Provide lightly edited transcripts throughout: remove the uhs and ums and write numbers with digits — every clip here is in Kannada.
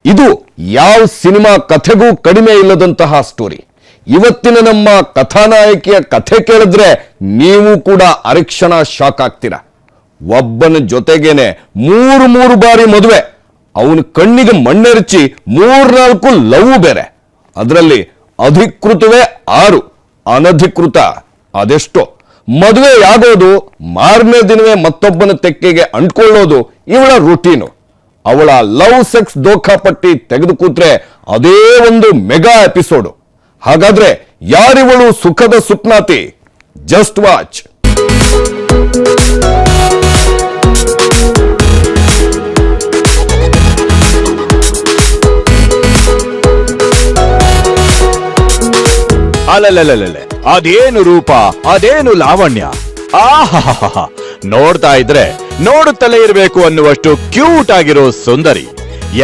ಇದು ಯಾವ ಸಿನಿಮಾ ಕಥೆಗೂ ಕಡಿಮೆ ಇಲ್ಲದಂತಹ ಸ್ಟೋರಿ. ಇವತ್ತಿನ ನಮ್ಮ ಕಥಾನಾಯಕಿಯ ಕಥೆ ಕೇಳಿದ್ರೆ ನೀವು ಕೂಡ ಅರಿಕ್ಷಣ ಶಾಕ್ ಆಗ್ತೀರಾ. ಒಬ್ಬನ ಜೊತೆಗೇನೆ ಮೂರು ಬಾರಿ ಮದುವೆ, ಅವನ ಕಣ್ಣಿಗೆ ಮಣ್ಣೆರಚಿ 3-4 ಲವ್ ಬೇರೆ. ಅದರಲ್ಲಿ ಅಧಿಕೃತವೇ 6, ಅನಧಿಕೃತ ಅದೆಷ್ಟೋ. ಮದುವೆ ಆಗೋದು, ಮಾರನೇ ದಿನವೇ ಮತ್ತೊಬ್ಬನ ತೆಕ್ಕೆಗೆ ಅಂಟ್ಕೊಳ್ಳೋದು ಇವಳ ರೂಟೀನು. ಅವಳ ಲವ್ ಸೆಕ್ಸ್ ದೋಖಾಪಟ್ಟಿ ತೆಗೆದು ಕೂತ್ರೆ ಅದೇ ಒಂದು ಮೆಗಾ ಎಪಿಸೋಡು. ಹಾಗಾದ್ರೆ ಯಾರಿವಳು ಸುಖದ ಸುಪ್ನಾತಿ? Just watch. ಅಲ್ಲಲ್ಲಲ್ಲೇ, ಅದೇನು ರೂಪ, ಅದೇನು ಲಾವಣ್ಯ! ಆಹಾ, ನೋಡ್ತಾ ಇದ್ರೆ ನೋಡುತ್ತಲೇ ಇರಬೇಕು ಅನ್ನುವಷ್ಟು ಕ್ಯೂಟ್ ಆಗಿರೋ ಸುಂದರಿ.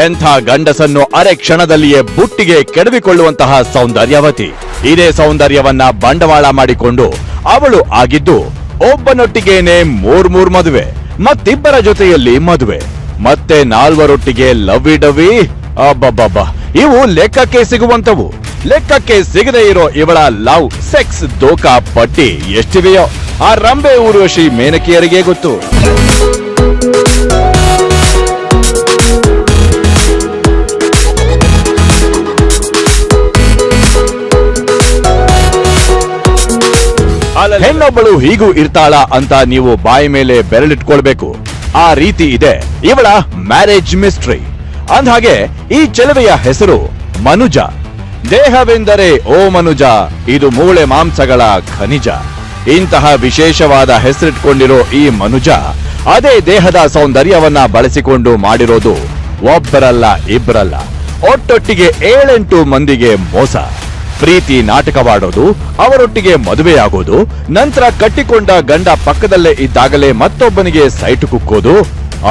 ಎಂಥ ಗಂಡಸನ್ನು ಅರೆ ಕ್ಷಣದಲ್ಲಿಯೇ ಬುಟ್ಟಿಗೆ ಕೆಡವಿಕೊಳ್ಳುವಂತಹ ಸೌಂದರ್ಯವತಿ. ಇದೇ ಸೌಂದರ್ಯವನ್ನ ಬಂಡವಾಳ ಮಾಡಿಕೊಂಡು ಅವಳು ಆಗಿದ್ದು ಒಬ್ಬನೊಟ್ಟಿಗೇನೆ 3 ಮದುವೆ, ಮತ್ತಿಬ್ಬರ ಜೊತೆಯಲ್ಲಿ ಮದುವೆ, ಮತ್ತೆ 4ರೊಟ್ಟಿಗೆ ಲವ್ವಿ ಡವ್ವಿ. ಅಬ್ಬಬ್ಬಬ್ಬ, ಇವು ಲೆಕ್ಕಕ್ಕೆ ಸಿಗುವಂತವು. ಲೆಕ್ಕಕ್ಕೆ ಸಿಗದೆ ಇರೋ ಇವಳ ಲವ್ ಸೆಕ್ಸ್ ದೋಖಾ ಪಟ್ಟಿ ಎಷ್ಟಿವೆಯೋ ಆ ರಂಬೆ ಊರ್ವಶಿ ಮೇನಕಿಯರಿಗೆ ಗೊತ್ತು. ಹೆಣ್ಣೊಬ್ಬಳು ಹೀಗೂ ಇರ್ತಾಳ ಅಂತ ನೀವು ಬಾಯಿ ಮೇಲೆ ಬೆರಳಿಟ್ಕೊಳ್ಬೇಕು. ಆ ರೀತಿ ಇದೆ ಇವಳ ಮ್ಯಾರೇಜ್ ಮಿಸ್ಟ್ರಿ. ಅಂದ್ಹಾಗೆ ಈ ಚೆಲುವೆಯ ಹೆಸರು ಮನುಜ. ದೇಹವೆಂದರೆ ಓ ಮನುಜ, ಇದು ಮೂಳೆ ಮಾಂಸಗಳ ಖನಿಜ. ಇಂತಹ ವಿಶೇಷವಾದ ಹೆಸರಿಟ್ಕೊಂಡಿರೋ ಈ ಮನುಜ ಅದೇ ದೇಹದ ಸೌಂದರ್ಯವನ್ನ ಬಳಸಿಕೊಂಡು ಮಾಡಿರೋದು ಒಬ್ಬರಲ್ಲ ಇಬ್ಬರಲ್ಲ, ಒಟ್ಟೊಟ್ಟಿಗೆ 7-8 ಮಂದಿಗೆ ಮೋಸ. ಪ್ರೀತಿ ನಾಟಕವಾಡೋದು, ಅವರೊಟ್ಟಿಗೆ ಮದುವೆಯಾಗೋದು, ನಂತರ ಕಟ್ಟಿಕೊಂಡ ಗಂಡ ಪಕ್ಕದಲ್ಲೇ ಇದ್ದಾಗಲೇ ಮತ್ತೊಬ್ಬನಿಗೆ ಸೈಟು ಕುಕ್ಕೋದು,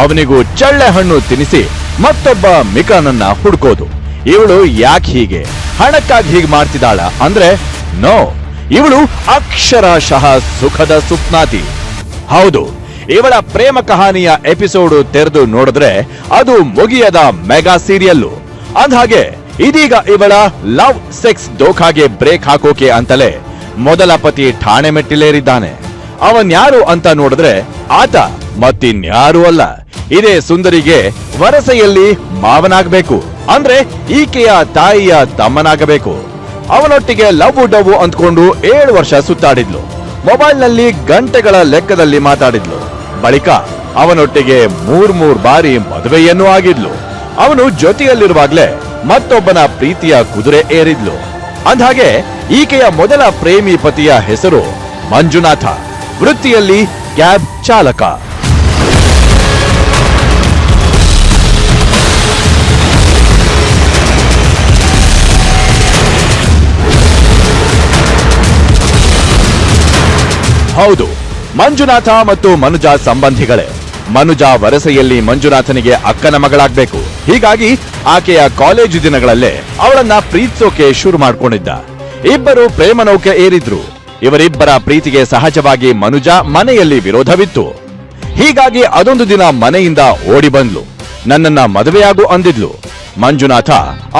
ಅವನಿಗೂ ಚಳ್ಳೆ ಹಣ್ಣು ತಿನ್ನಿಸಿ ಮತ್ತೊಬ್ಬ ಮಿಕನನ್ನ ಹುಡುಕೋದು. ಇವಳು ಯಾಕೆ ಹೀಗೆ, ಹಣಕ್ಕಾಗಿ ಹೀಗೆ ಮಾಡ್ತಿದ್ದಾಳ ಅಂದ್ರೆ ನೋ, ಇವಳು ಅಕ್ಷರಶಃ ಸುಖದ ಸುಪ್ನಾತಿ. ಹೌದು, ಇವಳ ಪ್ರೇಮ ಕಹಾನಿಯ ಎಪಿಸೋಡು ತೆರೆದು ನೋಡಿದ್ರೆ ಅದು ಮುಗಿಯದ ಮೆಗಾ ಸೀರಿಯಲ್ಲು. ಅಂದ್ಹಾಗೆ ಇದೀಗ ಇವಳ ಲವ್ ಸೆಕ್ಸ್ ದೋಖಾಗೆ ಬ್ರೇಕ್ ಹಾಕೋಕೆ ಅಂತಲೇ ಮೊದಲ ಪತಿ ಠಾಣೆ ಮೆಟ್ಟಿಲೇರಿದ್ದಾನೆ. ಅವನ್ಯಾರು ಅಂತ ನೋಡಿದ್ರೆ ಆತ ಮತ್ತಿನ್ಯಾರೂ ಅಲ್ಲ, ಇದೇ ಸುಂದರಿಗೆ ವರಸೆಯಲ್ಲಿ ಮಾವನಾಗಬೇಕು, ಅಂದ್ರೆ ಈಕೆಯ ತಾಯಿಯ ತಮ್ಮನಾಗಬೇಕು. ಅವನೊಟ್ಟಿಗೆ ಲವ್ ಡವ್ ಅಂದ್ಕೊಂಡು 7 ವರ್ಷ ಸುತ್ತಾಡಿದ್ಲು. ಮೊಬೈಲ್ನಲ್ಲಿ ಗಂಟೆಗಳ ಲೆಕ್ಕದಲ್ಲಿ ಮಾತಾಡಿದ್ಲು. ಬಳಿಕ ಅವನೊಟ್ಟಿಗೆ 3 ಬಾರಿ ಮದುವೆಯನ್ನೂ ಆಗಿದ್ಲು. ಅವನು ಜೊತೆಯಲ್ಲಿರುವಾಗ್ಲೇ ಮತ್ತೊಬ್ಬನ ಪ್ರೀತಿಯ ಕುದುರೆ ಏರಿದ್ಲು. ಅಂದ್ಹಾಗೆ ಈಕೆಯ ಮೊದಲ ಪ್ರೇಮಿ ಪತಿಯ ಹೆಸರು ಮಂಜುನಾಥ, ವೃತ್ತಿಯಲ್ಲಿ ಕ್ಯಾಬ್ ಚಾಲಕ. ಹೌದು, ಮಂಜುನಾಥ ಮತ್ತು ಮನುಜ ಸಂಬಂಧಿಗಳೇ. ಮನುಜ ವರಸೆಯಲ್ಲಿ ಮಂಜುನಾಥನಿಗೆ ಅಕ್ಕನ ಮಗಳಾಗ್ಬೇಕು. ಹೀಗಾಗಿ ಆಕೆಯ ಕಾಲೇಜು ದಿನಗಳಲ್ಲೇ ಅವಳನ್ನ ಪ್ರೀತಿಸೋಕೆ ಶುರು ಮಾಡ್ಕೊಂಡಿದ್ದ. ಇಬ್ಬರು ಪ್ರೇಮ ನೌಕೆ ಏರಿದ್ರು. ಇವರಿಬ್ಬರ ಪ್ರೀತಿಗೆ ಸಹಜವಾಗಿ ಮನುಜ ಮನೆಯಲ್ಲಿ ವಿರೋಧವಿತ್ತು. ಹೀಗಾಗಿ ಅದೊಂದು ದಿನ ಮನೆಯಿಂದ ಓಡಿ ಬಂದ್ಲು. ನನ್ನನ್ನ ಮದುವೆಯಾಗು ಅಂದಿದ್ಲು. ಮಂಜುನಾಥ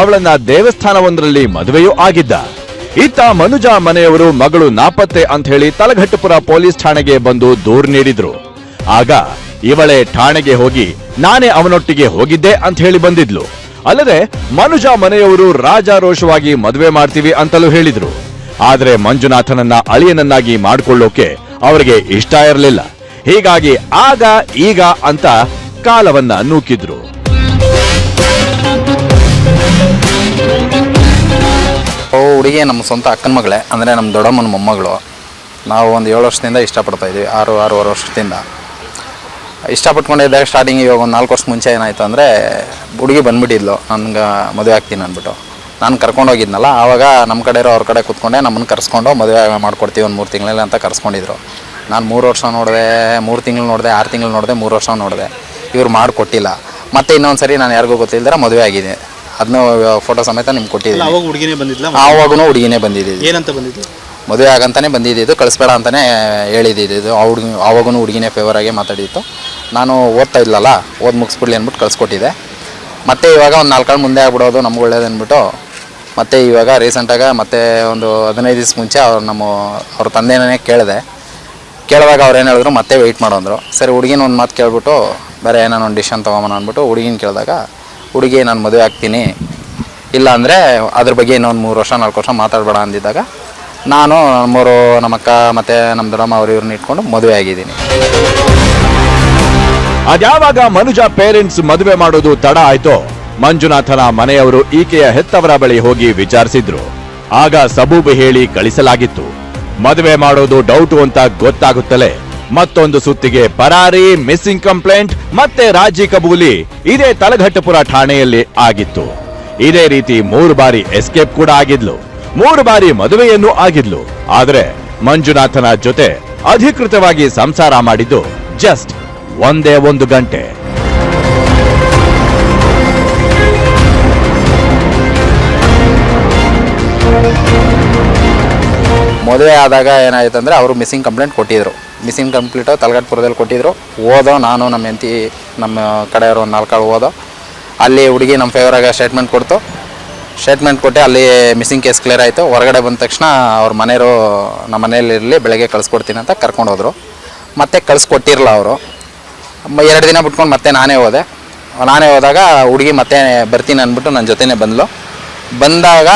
ಅವಳನ್ನ ದೇವಸ್ಥಾನವೊಂದರಲ್ಲಿ ಮದುವೆಯೂ ಆಗಿದ್ದ. ಇತ್ತ ಮನುಜ ಮನೆಯವರು ಮಗಳು ನಾಪತ್ತೆ ಅಂತ ಹೇಳಿ ತಲಘಟ್ಟಪುರ ಪೊಲೀಸ್ ಠಾಣೆಗೆ ಬಂದು ದೂರು ನೀಡಿದ್ರು. ಆಗ ಇವಳೇ ಠಾಣೆಗೆ ಹೋಗಿ ನಾನೇ ಅವನೊಟ್ಟಿಗೆ ಹೋಗಿದ್ದೆ ಅಂತ ಹೇಳಿ ಬಂದಿದ್ಲು. ಅಲ್ಲದೆ ಮನುಜ ಮನೆಯವರು ರಾಜಾರೋಷವಾಗಿ ಮದುವೆ ಮಾಡ್ತೀವಿ ಅಂತಲೂ ಹೇಳಿದ್ರು. ಆದ್ರೆ ಮಂಜುನಾಥನನ್ನ ಅಳಿಯನನ್ನಾಗಿ ಮಾಡ್ಕೊಳ್ಳೋಕೆ ಅವರಿಗೆ ಇಷ್ಟ ಇರಲಿಲ್ಲ. ಹೀಗಾಗಿ ಆಗ ಈಗ ಅಂತ ಕಾಲವನ್ನ ನೂಕಿದ್ರು. ಹುಡುಗಿ ನಮ್ಮ ಸ್ವಂತ ಅಕ್ಕನ ಮಗಳೇ, ಅಂದರೆ ನಮ್ಮ ದೊಡ್ಡಮ್ಮನ ಮೊಮ್ಮಗಳು. ನಾವು ಒಂದು 7 ವರ್ಷದಿಂದ ಇಷ್ಟಪಡ್ತಾ ಇದ್ವಿ, 6-6.5 ವರ್ಷದಿಂದ ಇಷ್ಟಪಟ್ಕೊಂಡಿದ್ದಾಗ. ಸ್ಟಾರ್ಟಿಂಗ್ ಇವಾಗ ಒಂದು 4 ವರ್ಷ ಮುಂಚೆ ಏನಾಯಿತು ಅಂದರೆ, ಹುಡುಗಿ ಬಂದ್ಬಿಟ್ಟಿದ್ಲು ನನಗೆ ಮದುವೆ ಆಗ್ತೀನಿ ಅಂದ್ಬಿಟ್ಟು. ನಾನು ಕರ್ಕೊಂಡೋಗಿದ್ನಲ್ಲ, ಆವಾಗ ನಮ್ಮ ಕಡೆಯವರು ಅವ್ರ ಕಡೆ ಕೂತ್ಕೊಂಡೆ ನಮ್ಮನ್ನು ಕರೆಸ್ಕೊಂಡು ಮದುವೆ ಮಾಡ್ಕೊಡ್ತೀವಿ ಒಂದು 3 ತಿಂಗಳಲ್ಲಿ ಅಂತ ಕರೆಸ್ಕೊಂಡಿದ್ರು. ನಾನು 3 ವರ್ಷ ನೋಡಿದೆ, 3 ತಿಂಗಳು ನೋಡಿದೆ, 6 ತಿಂಗಳು ನೋಡಿದೆ, 3 ವರ್ಷ ನೋಡಿದೆ. ಇವ್ರು ಮಾಡಿಕೊಟ್ಟಿಲ್ಲ. ಮತ್ತೆ ಇನ್ನೊಂದು ಸರಿ ನಾನು ಯಾರಿಗೂ ಗೊತ್ತಿಲ್ಲದ್ರೆ ಮದುವೆ ಆಗಿದೆ, ಅದನ್ನು ಫೋಟೋ ಸಮೇತ ನಿಮ್ಗೆ ಕೊಟ್ಟಿದ್ದೀನಿ. ಆವಾಗೂ ಹುಡುಗಿನೇ ಬಂದಿದ್ದು. ಏನಂತ ಬಂದಿದ್ದು? ಮದುವೆ ಆಗಂತಾನೆ ಬಂದಿದ್ದು, ಕಳಿಸ್ಬೇಡ ಅಂತಾನೆ ಹೇಳಿದ್ದು. ಆವಾಗೂ ಹುಡುಗಿನೇ ಫೇವರ್ ಆಗಿ ಮಾತಾಡಿತ್ತು. ನಾನು ಓದ್ತಾ ಇಲ್ಲಲ್ಲ, ಓದ್ ಮುಗಿಸ್ಬಿಡ್ಲಿ ಅಂದ್ಬಿಟ್ಟು ಕಳಿಸ್ಕೊಟ್ಟಿದ್ದೆ. ಮತ್ತೆ ಇವಾಗ ಒಂದು 4 ಕಾಳು ಮುಂದೆ ಆಗ್ಬಿಡೋದು ನಮ್ಗೆ ಒಳ್ಳೇದು ಅಂದ್ಬಿಟ್ಟು ಮತ್ತೆ ಇವಾಗ ರೀಸೆಂಟಾಗಿ ಮತ್ತೆ ಒಂದು 15 ದಿವಸ ಮುಂಚೆ ಅವ್ರ ತಂದೆನೇ ಕೇಳುವಾಗ ಅವ್ರು ಏನು ಹೇಳಿದ್ರು ಮತ್ತೆ ವೆಯ್ಟ್ ಮಾಡೋಂದ್ರು. ಸರಿ ಹುಡುಗಿನ ಒಂದು ಮಾತು ಕೇಳ್ಬಿಟ್ಟು ಬೇರೆ ಏನೋ ಒಂದು ಡಿಸಿಷನ್ ತೊಗೊಂಬೋಣ ಅಂದ್ಬಿಟ್ಟು ಹುಡುಗಿನ ಕೇಳಿದಾಗ ಹುಡುಗಿ ನಾನು ಮದುವೆ ಆಗ್ತೀನಿ, ಇಲ್ಲ ಅಂದರೆ ಅದ್ರ ಬಗ್ಗೆ ಇನ್ನೊಂದು 3 ವರ್ಷ 4 ವರ್ಷ ಮಾತಾಡಬೇಡ ಅಂದಿದ್ದಾಗ ನಾನು ನಮ್ಮ ಅಕ್ಕ ಮತ್ತು ನಮ್ಮ ದೊಡ್ಡಮ್ಮ ಇವ್ರನ್ನ ಇಟ್ಕೊಂಡು ಮದುವೆ ಆಗಿದ್ದೀನಿ. ಅದ್ಯಾವಾಗ ಮನುಜ ಪೇರೆಂಟ್ಸ್ ಮದುವೆ ಮಾಡೋದು ತಡ ಆಯ್ತೋ ಮಂಜುನಾಥನ ಮನೆಯವರು ಈಕೆಯ ಹೆತ್ತವರ ಬಳಿ ಹೋಗಿ ವಿಚಾರಿಸಿದ್ರು. ಆಗ ಸಬೂಬು ಹೇಳಿ ಕಳಿಸಲಾಗಿತ್ತು. ಮದುವೆ ಮಾಡೋದು ಡೌಟು ಅಂತ ಗೊತ್ತಾಗುತ್ತಲೇ ಮತ್ತೊಂದು ಸುತ್ತಿಗೆ ಪರಾರಿ, ಮಿಸ್ಸಿಂಗ್ ಕಂಪ್ಲೇಂಟ್ ಮತ್ತೆ ರಾಜಿ ಕಬೂಲಿ ಇದೇ ತಲಘಟ್ಟಪುರ ಠಾಣೆಯಲ್ಲಿ ಆಗಿತ್ತು. ಇದೇ ರೀತಿ 3 ಬಾರಿ ಎಸ್ಕೇಪ್ ಕೂಡ ಆಗಿದ್ಲು, 3 ಬಾರಿ ಮದುವೆಯನ್ನು ಆಗಿದ್ಲು. ಆದ್ರೆ ಮಂಜುನಾಥನ ಜೊತೆ ಅಧಿಕೃತವಾಗಿ ಸಂಸಾರ ಮಾಡಿದ್ದು ಜಸ್ಟ್ ಒಂದೇ 1 ಗಂಟೆ. ಮದುವೆ ಆದಾಗ ಏನಾಯ್ತು ಅಂದರೆ ಅವರು ಮಿಸ್ಸಿಂಗ್ ಕಂಪ್ಲೇಂಟ್ ಕೊಟ್ಟಿದ್ರು. ಮಿಸ್ಸಿಂಗ್ ಕಂಪ್ಲೇಂಟು ತಲಘಟ್ಟಪುರದಲ್ಲಿ ಕೊಟ್ಟಿದ್ರು. ನಾನು ನಮ್ಮ ಹೆಂಡತಿ ನಮ್ಮ ಕಡೆಯವರು ಒಂದು 4 ಕಾಳು ಓದೋ ಅಲ್ಲಿ ಹುಡುಗಿ ನಮ್ಮ ಫೇವರಾಗ ಸ್ಟೇಟ್ಮೆಂಟ್ ಕೊಟ್ಟು ಅಲ್ಲಿ ಮಿಸ್ಸಿಂಗ್ ಕೇಸ್ ಕ್ಲಿಯರ್ ಆಯಿತು. ಹೊರಗಡೆ ಬಂದ ತಕ್ಷಣ ಅವ್ರ ಮನೆಯವರು ನಮ್ಮ ಮನೆಯಲ್ಲಿರಲಿ, ಬೆಳಗ್ಗೆ ಕಳಿಸ್ಕೊಡ್ತೀನಿ ಅಂತ ಕರ್ಕೊಂಡು ಹೋದರು. ಮತ್ತೆ ಕಳಿಸ್ಕೊಟ್ಟಿರಲ್ಲ ಅವರು. 2 ದಿನ ಬಿಟ್ಕೊಂಡು ಮತ್ತೆ ನಾನೇ ಹೋದಾಗ ಹುಡುಗಿ ಮತ್ತೆ ಬರ್ತೀನಿ ಅಂದ್ಬಿಟ್ಟು ನನ್ನ ಜೊತೆನೇ ಬಂದಾಗ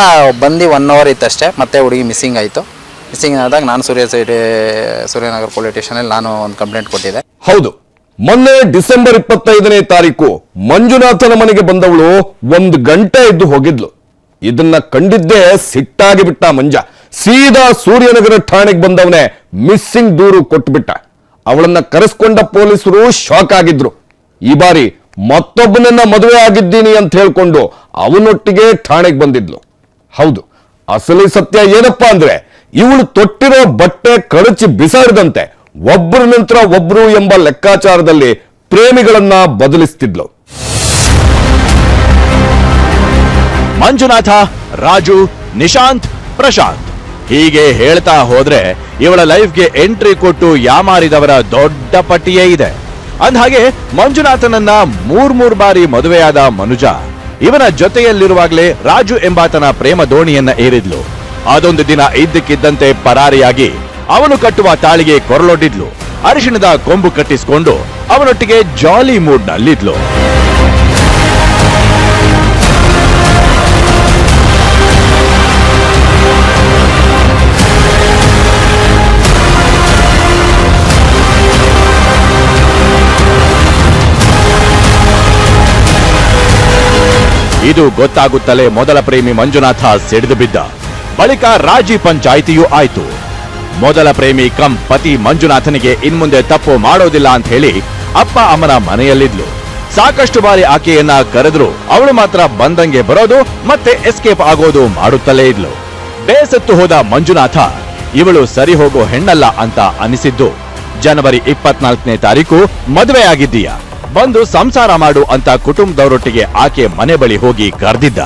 1 ಅವರ್ ಇತ್ತಷ್ಟೇ ಮತ್ತೆ ಹುಡುಗಿ ಮಿಸ್ಸಿಂಗ್ ಆಯಿತು. ಮಿಸ್ಸಿಂಗ್ ಆದಾಗ ನಾನು ಸೂರ್ಯನಗರ ಪೊಲೀಸ್ ಸ್ಟೇಷನಲ್ಲಿ ನಾನು ಒಂದು ಕಂಪ್ಲೇಂಟ್ ಕೊಟ್ಟಿದ್ದೆ. ಹೌದು, ಮೊನ್ನೆ ಡಿಸೆಂಬರ್ 25ನೇ ತಾರೀಕು ಮಂಜುನಾಥನ ಮನೆಗೆ ಬಂದವಳು 1 ಗಂಟೆ ಇದ್ದು ಹೋಗಿದ್ಲು. ಇದನ್ನ ಕಂಡಿದ್ದೇ ಸಿಟ್ಟಾಗಿ ಬಿಟ್ಟ ಮಂಜ. ಸೀದಾ ಸೂರ್ಯನಗರ ಠಾಣೆಗೆ ಬಂದವನೇ ಮಿಸ್ಸಿಂಗ್ ದೂರು ಕೊಟ್ಟುಬಿಟ್ಟ. ಅವಳನ್ನ ಕರೆಸ್ಕೊಂಡ ಪೊಲೀಸರು ಶಾಕ್ ಆಗಿದ್ರು. ಈ ಬಾರಿ ಮತ್ತೊಬ್ಬನನ್ನ ಮದುವೆ ಆಗಿದ್ದೀನಿ ಅಂತ ಹೇಳ್ಕೊಂಡು ಅವನೊಟ್ಟಿಗೆ ಠಾಣೆಗೆ ಬಂದಿದ್ಲು. ಹೌದು, ಅಸಲಿ ಸತ್ಯ ಏನಪ್ಪಾ ಅಂದ್ರೆ ಇವಳು ತೊಟ್ಟಿರೋ ಬಟ್ಟೆ ಕಳಚಿ ಬಿಸಾಡದಂತೆ ಒಬ್ಬರ ನಂತರ ಒಬ್ರು ಎಂಬ ಲೆಕ್ಕಾಚಾರದಲ್ಲಿ ಪ್ರೇಮಿಗಳನ್ನ ಬದಲಿಸ್ತಿದ್ಲು. ಮಂಜುನಾಥ, ರಾಜು, ನಿಶಾಂತ್, ಪ್ರಶಾಂತ್ ಹೀಗೆ ಹೇಳ್ತಾ ಹೋದ್ರೆ ಇವಳ ಲೈಫ್ಗೆ ಎಂಟ್ರಿ ಕೊಟ್ಟು ಯಾಮಾರಿದವರ ದೊಡ್ಡ ಪಟ್ಟಿಯೇ ಇದೆ. ಅಂದ್ಹಾಗೆ ಮಂಜುನಾಥನನ್ನ 3 ಬಾರಿ ಮದುವೆಯಾದ ಮನುಜ ಇವನ ಜೊತೆಯಲ್ಲಿರುವಾಗಲೇ ರಾಜು ಎಂಬಾತನ ಪ್ರೇಮ ದೋಣಿಯನ್ನ ಏರಿದ್ಲು. ಅದೊಂದು ದಿನ ಇದ್ದಕ್ಕಿದ್ದಂತೆ ಪರಾರಿಯಾಗಿ ಅವನು ಕಟ್ಟುವ ತಾಳಿಗೆ ಕೊರಳೊಡ್ಡಿದ್ಲು. ಅರಿಶಿಣದ ಕೊಂಬು ಕಟ್ಟಿಸಿಕೊಂಡು ಅವನೊಟ್ಟಿಗೆ ಜಾಲಿ ಮೂಡ್ ನಲ್ಲಿದ್ಲು. ಇದು ಗೊತ್ತಾಗುತ್ತಲೇ ಮೊದಲ ಪ್ರೇಮಿ ಮಂಜುನಾಥ ಸಿಡಿದು ಬಿದ್ದ. ಬಳಿಕ ರಾಜಿ ಪಂಚಾಯಿತಿಯೂ ಆಯ್ತು. ಮೊದಲ ಪ್ರೇಮಿ ಕಂ ಪತಿ ಮಂಜುನಾಥನಿಗೆ ಇನ್ಮುಂದೆ ತಪ್ಪು ಮಾಡೋದಿಲ್ಲ ಅಂತ ಹೇಳಿ ಅಪ್ಪ ಅಮ್ಮನ ಮನೆಯಲ್ಲಿದ್ಲು. ಸಾಕಷ್ಟು ಬಾರಿ ಆಕೆಯನ್ನ ಕರೆದ್ರು ಅವಳು ಮಾತ್ರ ಬಂದಂಗೆ ಬರೋದು ಮತ್ತೆ ಎಸ್ಕೇಪ್ ಆಗೋದು ಮಾಡುತ್ತಲೇ ಇದ್ಲು. ಬೇಸತ್ತು ಹೋದ ಮಂಜುನಾಥ ಇವಳು ಸರಿ ಹೋಗೋ ಹೆಣ್ಣಲ್ಲ ಅಂತ ಅನಿಸಿದ್ದು ಜನವರಿ 24ನೇ ತಾರೀಕು ಮದುವೆ ಆಗಿದ್ದೀಯಾ, ಬಂದು ಸಂಸಾರ ಮಾಡು ಅಂತ ಕುಟುಂಬದವರೊಟ್ಟಿಗೆ ಆಕೆ ಮನೆ ಬಳಿ ಹೋಗಿ ಕರೆದಿದ್ದ.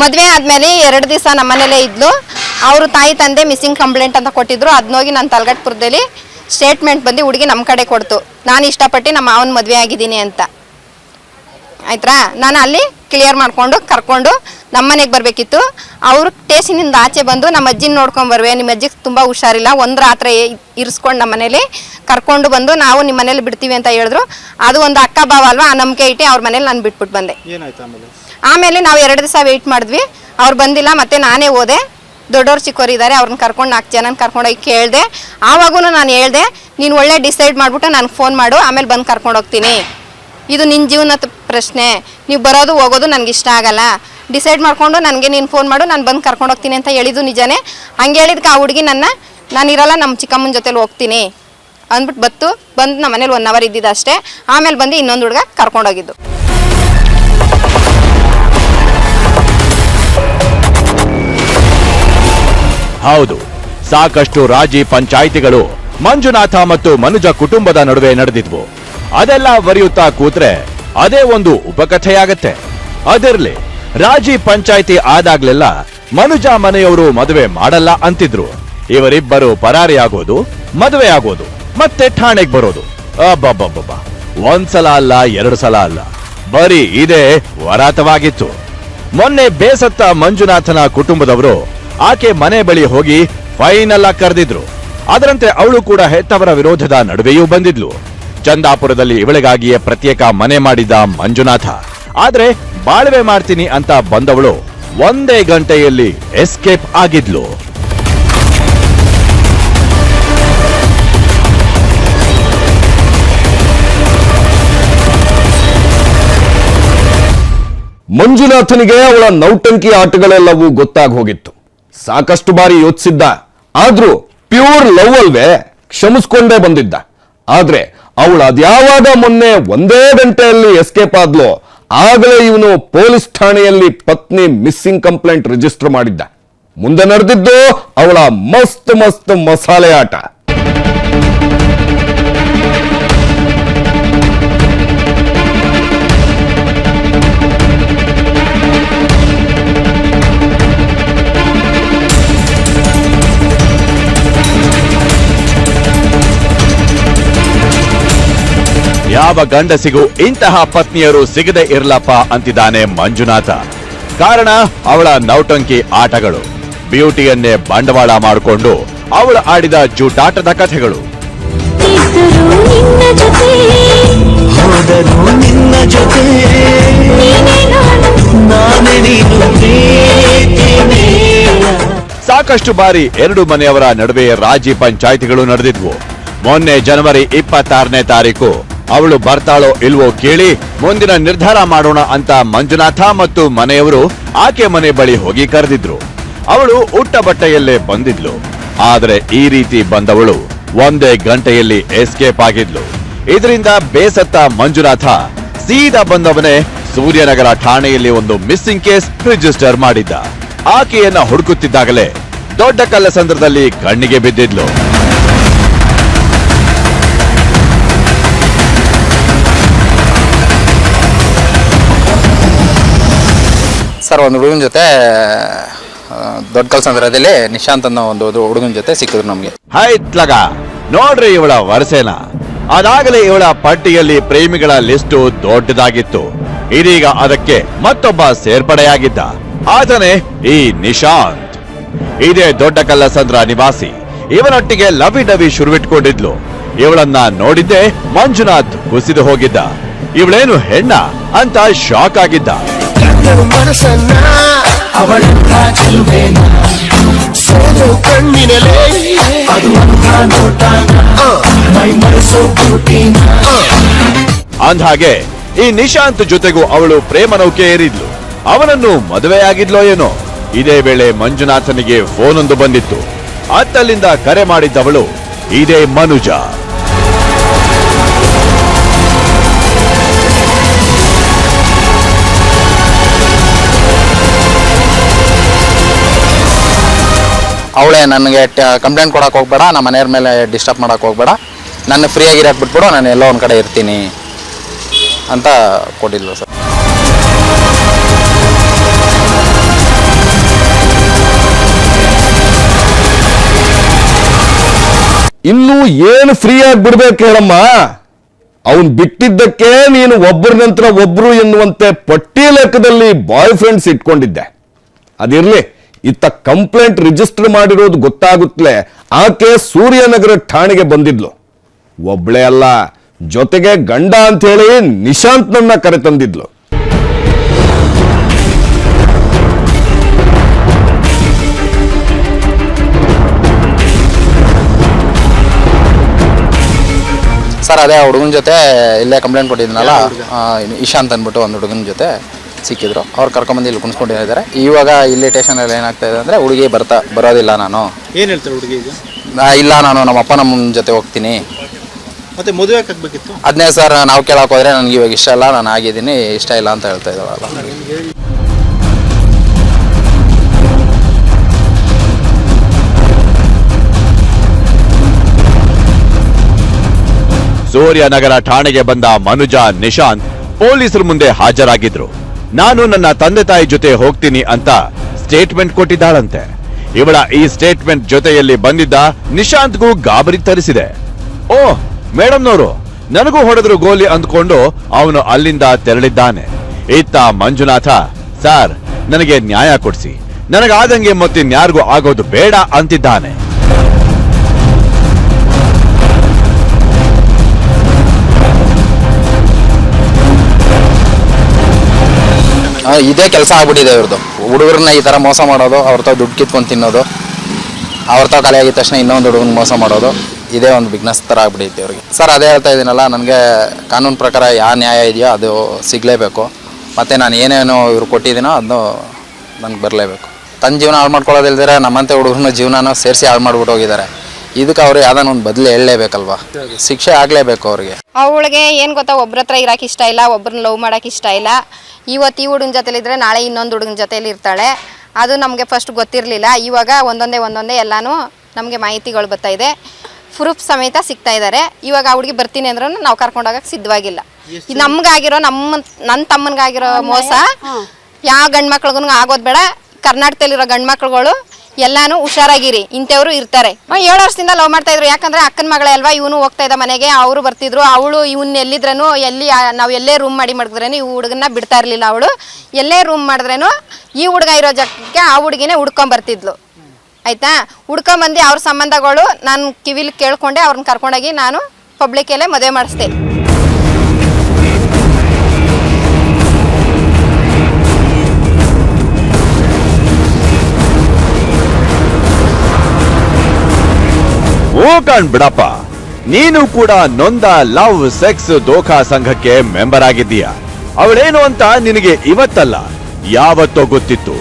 ಮದುವೆ ಆದ್ಮೇಲೆ 2 ದಿವಸ ನಮ್ಮ ಮನೇಲೇ ಇದ್ಲು. ಅವರು ತಾಯಿ ತಂದೆ ಮಿಸ್ಸಿಂಗ್ ಕಂಪ್ಲೇಂಟ್ ಅಂತ ಕೊಟ್ಟಿದ್ರು. ಅದನ್ನೋಗಿ ನಾನು ತಲಘಟ್ಟಪುರದಲ್ಲಿ ಸ್ಟೇಟ್ಮೆಂಟ್ ಬಂದು ಹುಡುಗಿ ನಮ್ಮ ಕಡೆ ಕೊಡ್ತು. ನಾನು ಇಷ್ಟಪಟ್ಟು ನಮ್ಮ ಮಾವನ ಮದುವೆ ಆಗಿದ್ದೀನಿ ಅಂತ. ಆಯ್ತಾ, ನಾನು ಅಲ್ಲಿ ಕ್ಲಿಯರ್ ಮಾಡ್ಕೊಂಡು ಕರ್ಕೊಂಡು ನಮ್ಮ ಮನೆಗೆ ಬರಬೇಕಿತ್ತು. ಅವರು ಸ್ಟೇಷನಿಂದ ಆಚೆ ಬಂದು ನಮ್ಮ ಅಜ್ಜಿನ ನೋಡ್ಕೊಂಡು ಬರುವೆ, ನಿಮ್ಮ ಅಜ್ಜಿಗೆ ತುಂಬ ಹುಷಾರಿಲ್ಲ, ಒಂದು ರಾತ್ರಿ ಇರಿಸ್ಕೊಂಡು ನಮ್ಮ ಮನೇಲಿ ಕರ್ಕೊಂಡು ಬಂದು ನಾವು ನಿಮ್ಮ ಮನೇಲಿ ಬಿಡ್ತೀವಿ ಅಂತ ಹೇಳಿದ್ರು. ಅದು ಒಂದು ಅಕ್ಕ ಭಾವ ಅಲ್ವಾ, ಆ ನಂಬಿಕೆ ಇಟ್ಟು ಅವ್ರ ಮನೇಲಿ ನಾನು ಬಿಟ್ಬಿಟ್ಟು ಬಂದೆ. ಆಮೇಲೆ ನಾವು 2 ದಿವಸ ವೆಯ್ಟ್ ಮಾಡಿದ್ವಿ, ಅವ್ರು ಬಂದಿಲ್ಲ. ಮತ್ತೆ ನಾನೇ ಹೋದೆ, ದೊಡ್ಡವ್ರು ಚಿಕ್ಕವ್ರು ಇದ್ದಾರೆ, ಅವ್ರನ್ನ ಕರ್ಕೊಂಡು 4 ಜನನ ಕರ್ಕೊಂಡೋಗಿ ಕೇಳಿದೆ. ಆವಾಗೂ ನಾನು ಹೇಳಿದೆ, ನೀನು ಒಳ್ಳೆ ಡಿಸೈಡ್ ಮಾಡಿಬಿಟ್ಟು ನನಗೆ ಫೋನ್ ಮಾಡು, ಆಮೇಲೆ ಬಂದು ಕರ್ಕೊಂಡು ಹೋಗ್ತೀನಿ. ಇದು ನಿನ್ನ ಜೀವನದ ಪ್ರಶ್ನೆ, ನೀವು ಬರೋದು ಹೋಗೋದು ನನಗೆ ಇಷ್ಟ ಆಗಲ್ಲ, ಡಿಸೈಡ್ ಮಾಡಿಕೊಂಡು ನನಗೆ ನೀನು ಫೋನ್ ಮಾಡು, ನಾನು ಬಂದು ಕರ್ಕೊಂಡು ಹೋಗ್ತೀನಿ ಅಂತ ಹೇಳಿದ್ದು ನಿಜನೇ. ಹಂಗೆ ಹೇಳಿದ್ಕೆ ಆ ಹುಡುಗಿ ನಾನಿರಲ್ಲ, ನಮ್ಮ ಚಿಕ್ಕಮ್ಮನ ಜೊತೆಲಿ ಹೋಗ್ತೀನಿ ಅಂದ್ಬಿಟ್ಟು ಬಂದು ನಮ್ಮ ಮನೇಲಿ 1 ಅವರ್ ಇದ್ದಿದ್ದು ಅಷ್ಟೇ. ಆಮೇಲೆ ಬಂದು ಇನ್ನೊಂದು ಹುಡುಗ ಕರ್ಕೊಂಡೋಗಿದ್ದು. ಹೌದು, ಸಾಕಷ್ಟು ರಾಜಿ ಪಂಚಾಯಿತಿಗಳು ಮಂಜುನಾಥ ಮತ್ತು ಮನುಜ ಕುಟುಂಬದ ನಡುವೆ ನಡೆದಿದ್ವು. ಅದೆಲ್ಲ ಬರೆಯುತ್ತಾ ಕೂತ್ರೆ ಅದೇ ಒಂದು ಉಪಕಥೆಯಾಗತ್ತೆ. ಅದಿರ್ಲಿ, ರಾಜಿ ಪಂಚಾಯಿತಿ ಆದಾಗ್ಲೆಲ್ಲ ಮನುಜ ಮನೆಯವರು ಮದುವೆ ಮಾಡಲ್ಲ ಅಂತಿದ್ರು. ಇವರಿಬ್ಬರು ಪರಾರಿಯಾಗೋದು, ಮದುವೆ ಆಗೋದು, ಮತ್ತೆ ಠಾಣೆಗೆ ಬರೋದು. ಅಬ್ಬಬ್ಬಬ್ಬ, ಒಂದ್ಸಲ ಅಲ್ಲ, 2 ಸಲ ಅಲ್ಲ, ಬರೀ ಇದೇ ವರಾತವಾಗಿತ್ತು. ಮೊನ್ನೆ ಬೇಸತ್ತ ಮಂಜುನಾಥನ ಕುಟುಂಬದವರು ಆಕೆ ಮನೆ ಬಳಿ ಹೋಗಿ ಫೈನಲ್ ಆಗಿ ಕರೆದಿದ್ರು. ಅದರಂತೆ ಅವಳು ಕೂಡ ಹೆತ್ತವರ ವಿರೋಧದ ನಡುವೆಯೂ ಬಂದಿದ್ಲು. ಚಂದಾಪುರದಲ್ಲಿ ಇವಳಿಗಾಗಿಯೇ ಪ್ರತ್ಯೇಕ ಮನೆ ಮಾಡಿದ್ದ ಮಂಜುನಾಥ. ಆದ್ರೆ ಬಾಳ್ವೆ ಮಾಡ್ತೀನಿ ಅಂತ ಬಂದವಳು ಒಂದೇ ಗಂಟೆಯಲ್ಲಿ ಎಸ್ಕೇಪ್ ಆಗಿದ್ಲು. ಮಂಜುನಾಥನಿಗೆ ಅವಳ ನೌಟಂಕಿ ಆಟಗಳೆಲ್ಲವೂ ಗೊತ್ತಾಗಿ ಹೋಗಿತ್ತು. ಸಾಕಷ್ಟು ಬಾರಿ ಯೋಚಿಸಿದ್ದ, ಆದ್ರೂ ಪ್ಯೂರ್ ಲವ್ ಅಲ್ವೇ, ಕ್ಷಮಿಸ್ಕೊಂಡೇ ಬಂದಿದ್ದ. ಆದ್ರೆ ಅವಳು ಅದ್ಯಾವಾಗ ಮೊನ್ನೆ ಒಂದೇ ಗಂಟೆಯಲ್ಲಿ ಎಸ್ಕೇಪ್ ಆದ್ಲೋ ಆಗಲೇ ಇವನು ಪೊಲೀಸ್ ಠಾಣೆಯಲ್ಲಿ ಪತ್ನಿ ಮಿಸ್ಸಿಂಗ್ ಕಂಪ್ಲೇಂಟ್ ರಿಜಿಸ್ಟರ್ ಮಾಡಿದ್ದ. ಮುಂದೆ ನಡೆದಿದ್ದು ಅವಳ ಮಸ್ತ್ ಮಸ್ತ್ ಮಸಾಲೆ ಆಟ. ಯಾವ ಗಂಡಸಿಗೂ ಇಂತಹ ಪತ್ನಿಯರು ಸಿಗದೆ ಇರ್ಲಪ್ಪ ಅಂತಿದ್ದಾನೆ ಮಂಜುನಾಥ. ಕಾರಣ ಅವಳ ನೌಟಂಕಿ ಆಟಗಳು, ಬ್ಯೂಟಿಯನ್ನೇ ಬಂಡವಾಳ ಮಾಡಿಕೊಂಡು ಅವಳು ಆಡಿದ ಜೂಟಾಟದ ಕಥೆಗಳು. ಸಾಕಷ್ಟು ಬಾರಿ 2 ಮನೆಯವರ ನಡುವೆ ರಾಜಿ ಪಂಚಾಯಿತಿಗಳು ನಡೆದಿದ್ವು. ಮೊನ್ನೆ ಜನವರಿ 26ನೇ ತಾರೀಕು ಅವಳು ಬರ್ತಾಳೋ ಇಲ್ವೋ ಕೇಳಿ ಮುಂದಿನ ನಿರ್ಧಾರ ಮಾಡೋಣ ಅಂತ ಮಂಜುನಾಥ ಮತ್ತು ಮನೆಯವರು ಆಕೆ ಮನೆ ಬಳಿ ಹೋಗಿ ಕರೆದಿದ್ರು. ಅವಳು ಉಟ್ಟ ಬಟ್ಟೆಯಲ್ಲೇ ಬಂದಿದ್ಲು. ಆದ್ರೆ ಈ ರೀತಿ ಬಂದವಳು ಒಂದೇ ಗಂಟೆಯಲ್ಲಿ ಎಸ್ಕೇಪ್ ಆಗಿದ್ಲು. ಇದರಿಂದ ಬೇಸತ್ತ ಮಂಜುನಾಥ ಸೀದಾ ಬಂದವನೇ ಸೂರ್ಯನಗರ ಠಾಣೆಯಲ್ಲಿ ಒಂದು ಮಿಸ್ಸಿಂಗ್ ಕೇಸ್ ರಿಜಿಸ್ಟರ್ ಮಾಡಿದ್ದ. ಆಕೆಯನ್ನ ಹುಡುಕುತ್ತಿದ್ದಾಗಲೇ ದೊಡ್ಡ ಕಲ್ಲಸಂದ್ರದಲ್ಲಿ ಕಣ್ಣಿಗೆ ಬಿದ್ದಿದ್ಲು. ಸರ್, ಒಂದು ಹುಡುಗನ ಜೊತೆ ದೊಡ್ಡ ಕಲ್ಸಂದ್ರದಲ್ಲಿ ನಿಶಾಂತ್ ಅನ್ನೋ ಒಂದು ಹುಡುಗನ ಜೊತೆ ಸಿಕ್ಕಿದ್ರು ನಮಗೆ. ಹೈತ್ಲಗ ನೋಡ್ರಿ ಇವಳ ವರಸೇನ. ಅದಾಗಲೇ ಇವಳ ಪಟ್ಟಿಯಲ್ಲಿ ಪ್ರೇಮಿಗಳ ಲಿಸ್ಟು ದೊಡ್ಡದಾಗಿತ್ತು. ಇದೀಗ ಅದಕ್ಕೆ ಮತ್ತೊಬ್ಬ ಸೇರ್ಪಡೆಯಾಗಿದ್ದ. ಆತನೇ ಈ ನಿಶಾಂತ್. ಇದೇ ದೊಡ್ಡ ಕಲ್ಲಸಂದ್ರ ನಿವಾಸಿ. ಇವನೊಟ್ಟಿಗೆ ಲವಿ ಡವಿ ಶುರುವಿಟ್ಕೊಂಡಿದ್ಲು. ಇವಳನ್ನ ನೋಡಿದ್ದೆ ಮಂಜುನಾಥ್ ಕುಸಿದು ಹೋಗಿದ್ದ. ಇವಳೇನು ಹೆಣ್ಣ ಅಂತ ಶಾಕ್ ಆಗಿದ್ದ. ಮನಸ್ಸನ್ನ ಅವಳಂತ ಚೆಲುವೇನ ಸೋದು ಕಣ್ಣಿನಲೇ ಅದು ಅಂತ ನೋಟಾನ ಮೈ ಮನಸ್ಸು ಬ್ಯೂಟಿನ. ಅಂದ್ಹಾಗೆ ಈ ನಿಶಾಂತ್ ಜೊತೆಗೂ ಅವಳು ಪ್ರೇಮ ನೌಕೆ ಏರಿದ್ಲು. ಅವನನ್ನು ಮದುವೆಯಾಗಿದ್ಲೋ ಏನೋ. ಇದೇ ವೇಳೆ ಮಂಜುನಾಥನಿಗೆ ಫೋನೊಂದು ಬಂದಿತ್ತು. ಅತ್ತಲ್ಲಿಂದ ಕರೆ ಮಾಡಿದ್ದವಳು ಇದೇ ಮನುಜ. ಅವಳೇ ನನಗೆ ಕಂಪ್ಲೇಂಟ್ ಕೊಡಕ್ಕೆ ಹೋಗ್ಬೇಡ, ನಮ್ಮ ಮನೆಯವ್ರ ಮೇಲೆ ಡಿಸ್ಟರ್ಬ್ ಮಾಡಕ್ಕೆ ಹೋಗ್ಬೇಡ, ನನ್ನ ಫ್ರೀಯಾಗಿರಕ್ಕೆ ಬಿಟ್ಬಿಡು, ನಾನು ಎಲ್ಲೋ ಒಂದು ಕಡೆ ಇರ್ತೀನಿ ಅಂತ ಕೊಟ್ಟಿದ್ಲು ಸರ್. ಇನ್ನು ಏನು ಫ್ರೀ ಆಗಿ ಬಿಡ್ಬೇಕು ಹೇಳಮ್ಮ. ಅವನ್ ಬಿಟ್ಟಿದ್ದಕ್ಕೆ ನೀನು ಒಬ್ಬರ ನಂತರ ಒಬ್ರು ಎನ್ನುವಂತೆ ಪಟ್ಟಿ ಲೆಕ್ಕದಲ್ಲಿ ಬಾಯ್ ಫ್ರೆಂಡ್ಸ್ ಇಟ್ಕೊಂಡಿದ್ದೆ. ಅದಿರ್ಲಿ, ಇತ್ತ ಕಂಪ್ಲೇಂಟ್ ರಿಜಿಸ್ಟರ್ ಮಾಡಿರೋದು ಗೊತ್ತಾಗುತ್ತಲೇ ಆಕೆ ಸೂರ್ಯನಗರ ಠಾಣೆಗೆ ಬಂದಿದ್ಲು. ಒಬ್ಳೆ ಅಲ್ಲ, ಜೊತೆಗೆ ಗಂಡ ಅಂತ ಹೇಳಿ ನಿಶಾಂತ್ನನ್ನ ಕರೆತಂದಿದ್ಲು. ಸರ್, ಅದೇ ಹುಡುಗನ ಜೊತೆ ಇಲ್ಲೇ ಕಂಪ್ಲೇಂಟ್ ಕೊಟ್ಟಿದ್ನಲ್ಲ, ಇಶಾಂತ್ ಅಂದ್ಬಿಟ್ಟು ಒಂದು ಹುಡುಗನ ಜೊತೆ ಸಿಕ್ಕಿದ್ರು. ಅವ್ರು ಕರ್ಕೊಂಬಂದು ಇಲ್ಲಿ ಕುಣಿಸ್ಕೊಂಡಿದ್ದಾರೆ. ಇವಾಗ ಇಲ್ಲಿ ಸ್ಟೇಷನಲ್ಲಿ ಏನಾಗ್ತಾ ಇದೆ ಅಂದರೆ ಹುಡುಗಿ ಬರೋದಿಲ್ಲ. ನಾನು ಏನು ಹೇಳ್ತಾರೆ ಹುಡುಗಿ ಈಗ? ಇಲ್ಲ, ನಾನು ನಮ್ಮ ಅಪ್ಪ ನಮ್ಮ ಜೊತೆ ಹೋಗ್ತೀನಿ. ಮತ್ತೆ ಮದುವೆ ಆಗಬೇಕಿತ್ತು. ಅದನ್ನೇ ಸರ್ ನಾವು ಕೇಳಕ್ಕೆ ಹೋದರೆ ನನಗೆ ಇವಾಗ ಇಷ್ಟ ಇಲ್ಲ, ನಾನು ಆಗಿದ್ದೀನಿ, ಇಷ್ಟ ಇಲ್ಲ ಅಂತ ಹೇಳ್ತಾ ಇದ್ದಾಳಲ್ಲ. ಸೂರ್ಯನಗರ ಠಾಣೆಗೆ ಬಂದ ಮನುಜ, ನಿಶಾಂತ್ ಪೊಲೀಸರ ಮುಂದೆ ಹಾಜರಾಗಿದ್ರು. ನಾನು ನನ್ನ ತಂದೆ ತಾಯಿ ಜೊತೆ ಹೋಗ್ತೀನಿ ಅಂತ ಸ್ಟೇಟ್ಮೆಂಟ್ ಕೊಟ್ಟಿದ್ದಾಳಂತೆ. ಇವಳ ಈ ಸ್ಟೇಟ್ಮೆಂಟ್ ಜೊತೆಯಲ್ಲಿ ಬಂದಿದ್ದ ನಿಶಾಂತ್ಗೂ ಗಾಬರಿ ತರಿಸಿದೆ. ಓ ಮೇಡಮ್ನವರು ನನಗೂ ಹೊಡೆದ್ರು ಗೋಲಿ ಅಂದ್ಕೊಂಡು ಅವನು ಅಲ್ಲಿಂದ ತೆರಳಿದ್ದಾನೆ. ಇತ್ತ ಮಂಜುನಾಥ, ಸಾರ್ ನನಗೆ ನ್ಯಾಯ ಕೊಡಿಸಿ, ನನಗಾದಂಗೆ ಮತ್ತಿನ್ಯಾರಿಗೂ ಆಗೋದು ಬೇಡ ಅಂತಿದ್ದಾನೆ. ಇದೇ ಕೆಲಸ ಆಗ್ಬಿಟ್ಟಿದೆ ಇವ್ರದ್ದು. ಹುಡುಗರನ್ನ ಈ ಥರ ಮೋಸ ಮಾಡೋದು, ಅವ್ರ ತಾವು ದುಡ್ಡು ಕಿತ್ಕೊಂಡು ತಿನ್ನೋದು, ಅವ್ರ ತಾವು ಖಾಲಿ ಆಗಿದ ತಕ್ಷಣ ಇನ್ನೊಂದು ಹುಡುಗನ ಮೋಸ ಮಾಡೋದು, ಇದೇ ಒಂದು ಬಿಸ್ನೆಸ್ ಥರ ಆಗ್ಬಿಟ್ಟೈತೆ ಅವ್ರಿಗೆ. ಸರ್ ಅದೇ ಹೇಳ್ತಾ ಇದ್ದೀನಲ್ಲ, ನನಗೆ ಕಾನೂನು ಪ್ರಕಾರ ಯಾವ ನ್ಯಾಯ ಇದೆಯೋ ಅದು ಸಿಗಲೇಬೇಕು. ಮತ್ತು ನಾನು ಏನೇನು ಇವ್ರು ಕೊಟ್ಟಿದ್ದೀನೋ ಅದನ್ನು ನನಗೆ ಬರಲೇಬೇಕು. ತನ್ನ ಜೀವನ ಹಾಳು ಮಾಡ್ಕೊಳ್ಳೋದಿಲ್ದಿರ ನಮ್ಮಂತೆ ಹುಡುಗರನ್ನ ಜೀವನನೂ ಸೇರಿಸಿ ಹಾಳು ಮಾಡ್ಬಿಟ್ಟು ಹೋಗಿದ್ದಾರೆ. ಇದಕ್ಕೆ ಅವ್ರು ಯಾವ್ದಾನ ಒಂದು ಬದಲು ಹೇಳಲೇಬೇಕಲ್ವಾ, ಶಿಕ್ಷೆ ಆಗಲೇಬೇಕು ಅವ್ರಿಗೆ. ಅವಳಿಗೆ ಏನು ಗೊತ್ತಾ, ಒಬ್ರ ಹತ್ರ ಇರೋಕೆ ಇಷ್ಟ ಇಲ್ಲ, ಒಬ್ರನ್ನ ಲವ್ ಮಾಡೋಕೆ ಇಷ್ಟ ಇಲ್ಲ. ಇವತ್ತು ಈ ಹುಡುಗನ ಜೊತೆಲಿದ್ರೆ ನಾಳೆ ಇನ್ನೊಂದು ಹುಡುಗನ ಜೊತೆಲಿ ಇರ್ತಾಳೆ. ಅದು ನಮಗೆ ಫಸ್ಟ್ ಗೊತ್ತಿರಲಿಲ್ಲ. ಇವಾಗ ಒಂದೊಂದೇ ಎಲ್ಲನೂ ನಮಗೆ ಮಾಹಿತಿಗಳು ಬರ್ತಾ ಇದೆ, ಪ್ರೂಫ್ ಸಮೇತ ಸಿಗ್ತಾ ಇದ್ದಾರೆ. ಇವಾಗ ಆ ಹುಡುಗಿ ಬರ್ತೀನಿ ಅಂದ್ರೂ ನಾವು ಕರ್ಕೊಂಡೋಗಕ್ಕೆ ಸಿದ್ಧವಾಗಿಲ್ಲ. ನಮ್ಗಾಗಿರೋ ನನ್ನ ತಮ್ಮನಿಗಾಗಿರೋ ಮೋಸ ಯಾವ ಗಂಡು ಮಕ್ಳಿಗೂ ಆಗೋದು ಬೇಡ. ಕರ್ನಾಟಕದಲ್ಲಿರೋ ಗಂಡು ಮಕ್ಳುಗಳು ಎಲ್ಲಾನು ಹುಷಾರಾಗಿರಿ, ಇಂಥವ್ರು ಇರ್ತಾರೆ. 7 ವರ್ಷದಿಂದ ಲವ್ ಮಾಡ್ತಾ ಇದ್ರು, ಯಾಕಂದ್ರೆ ಅಕ್ಕನ ಮಗಳೇ ಅಲ್ವಾ. ಇವನು ಹೋಗ್ತಾ ಇದ್ದ ಮನೆಗೆ, ಅವರು ಬರ್ತಿದ್ರು. ಅವಳು ಇವನ್ನ ಎಲ್ಲಿದ್ರೇನು, ನಾವು ಎಲ್ಲೇ ರೂಮ್ ಮಾಡಿದ್ರೇನು ಈ ಹುಡುಗನ್ನ ಬಿಡ್ತಾ ಇರಲಿಲ್ಲ. ಅವಳು ಎಲ್ಲೇ ರೂಮ್ ಮಾಡಿದ್ರೇನು ಈ ಹುಡುಗ ಇರೋ ಜಾಗಕ್ಕೆ ಆ ಹುಡುಗಿನೇ ಹುಡ್ಕೊಂಬರ್ತಿದ್ಲು. ಆಯ್ತಾ, ಹುಡ್ಕೊಂಬಂದು ಅವ್ರ ಸಂಬಂಧಗಳು ನಾನು ಕಿವಿಲಿ ಕೇಳ್ಕೊಂಡೆ ಅವ್ರನ್ನ ಕರ್ಕೊಂಡೋಗಿ ನಾನು ಪಬ್ಲಿಕಲ್ಲೇ ಮದುವೆ ಮಾಡಿಸ್ದೆ. ಓ ಕಣ್ ಬಿಡಪ್ಪ, ನೀನು ಕೂಡ ನೊಂದ ಲವ್ ಸೆಕ್ಸ್ ದೋಖಾ ಸಂಘಕ್ಕೆ ಮೆಂಬರ್ ಆಗಿದ್ದೀಯ. ಅವಳೇನು ಅಂತ ನಿನಗೆ ಇವತ್ತಲ್ಲ ಯಾವತ್ತೋ ಗೊತ್ತಿತ್ತು.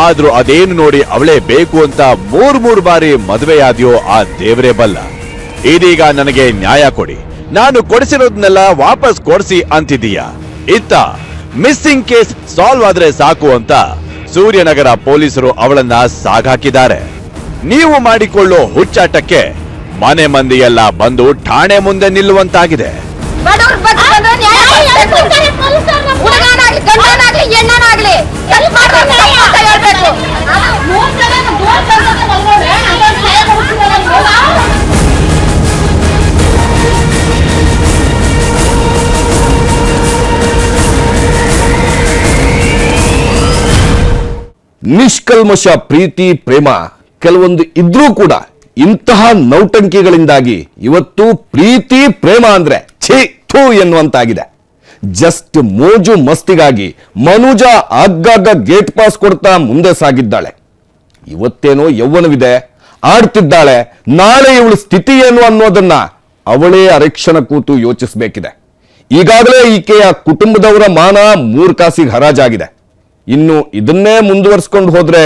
ಆದ್ರೂ ಅದೇನು ನೋಡಿ ಅವಳೇ ಬೇಕು ಅಂತ 3 ಬಾರಿ ಮದುವೆಯಾದ್ಯೋ ಆ ದೇವರೇ ಬಲ್ಲ. ಇದೀಗ ನನಗೆ ನ್ಯಾಯ ಕೊಡಿ, ನಾನು ಕೊಡಿಸಿರೋದನ್ನೆಲ್ಲ ವಾಪಸ್ ಕೊಡಿಸಿ ಅಂತಿದೀಯ. ಇತ್ತ ಮಿಸ್ಸಿಂಗ್ ಕೇಸ್ ಸಾಲ್ವ್ ಆದ್ರೆ ಸಾಕು ಅಂತ ಸೂರ್ಯನಗರ ಪೊಲೀಸರು ಅವಳನ್ನ ಸಾಗಾಕಿದ್ದಾರೆ. ನೀವು ಮಾಡಿಕೊಳ್ಳೋ ಹುಚ್ಚಾಟಕ್ಕೆ ಮನೆ ಮಂದಿ ಎಲ್ಲ ಬಂದು ಠಾಣೆ ಮುಂದೆ ನಿಲ್ಲುವಂತಾಗಿದೆ. ನಿಷ್ಕಲ್ಮಶ ಪ್ರೀತಿ ಪ್ರೇಮ ಕೆಲವೊಂದು ಇದ್ರೂ ಕೂಡ ಇಂತಹ ನೌಟಂಕಿಗಳಿಂದಾಗಿ ಇವತ್ತು ಪ್ರೀತಿ ಪ್ರೇಮ ಅಂದ್ರೆ ಛೀ ಥೂ ಎನ್ನುವಂತಾಗಿದೆ. ಜಸ್ಟ್ ಮೋಜು ಮಸ್ತಿಗಾಗಿ ಮನುಜ ಆಗಾಗ ಗೇಟ್ ಪಾಸ್ ಕೊಡ್ತಾ ಮುಂದೆ ಸಾಗಿದ್ದಾಳೆ. ಇವತ್ತೇನೋ ಯೌವನವಿದೆ, ಆಡ್ತಿದ್ದಾಳೆ. ನಾಳೆ ಇವಳ ಸ್ಥಿತಿ ಏನು ಅನ್ನೋದನ್ನ ಅವಳೇ ಅರೆಕ್ಷಣ ಕೂತು ಯೋಚಿಸಬೇಕಿದೆ. ಈಗಾಗಲೇ ಈಕೆಯ ಕುಟುಂಬದವರ ಮಾನ 3 ಕಾಸಿಗೆ ಹರಾಜಾಗಿದೆ. ಇನ್ನು ಇದನ್ನೇ ಮುಂದುವರಿಸ್ಕೊಂಡು ಹೋದ್ರೆ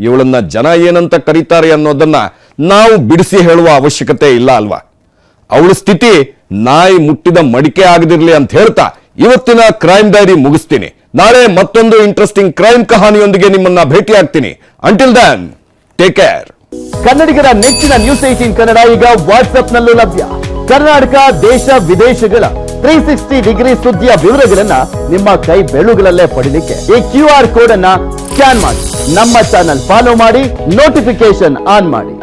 ಇವಳನ್ನ ಜನ ಏನಂತ ಕರೀತಾರೆ ಅನ್ನೋದನ್ನ ನಾವು ಬಿಡಿಸಿ ಹೇಳುವ ಅವಶ್ಯಕತೆ ಇಲ್ಲ ಅಲ್ವಾ. ಅವಳ ಸ್ಥಿತಿ ನಾಯಿ ಮುಟ್ಟಿದ ಮಡಿಕೆ ಆಗದಿರ್ಲಿ ಅಂತ ಹೇಳ್ತಾ ಇವತ್ತಿನ ಕ್ರೈಮ್ ಡೈರಿ ಮುಗಿಸ್ತೀನಿ. ನಾಳೆ ಮತ್ತೊಂದು ಇಂಟ್ರೆಸ್ಟಿಂಗ್ ಕ್ರೈಮ್ ಕಹಾನಿಯೊಂದಿಗೆ ನಿಮ್ಮನ್ನ ಭೇಟಿ ಆಗ್ತೀನಿ. Until Dhan take care. ಕನ್ನಡಿಗರ ನೆಚ್ಚಿನ ನ್ಯೂಸ್ 18 ಕನ್ನಡ ಈಗ ವಾಟ್ಸ್ಆಪ್ ನಲ್ಲೂ ಲಭ್ಯ. ಕರ್ನಾಟಕ, ದೇಶ ವಿದೇಶಗಳ 360 ಡಿಗ್ರಿ ಸುದ್ದಿಯ ವಿವರಗಳನ್ನ ನಿಮ್ಮ ಕೈ ಬೆಳುಗಳಲ್ಲೇ ಪಡಿಲಿಕ್ಕೆ ಈ QR ಕೋಡ್ ಅನ್ನ ಸ್ಕ್ಯಾನ್ ಮಾಡಿ, ನಮ್ಮ ಚಾನಲ್ ಫಾಲೋ ಮಾಡಿ, ನೋಟಿಫಿಕೇಶನ್ ಆನ್ ಮಾಡಿ.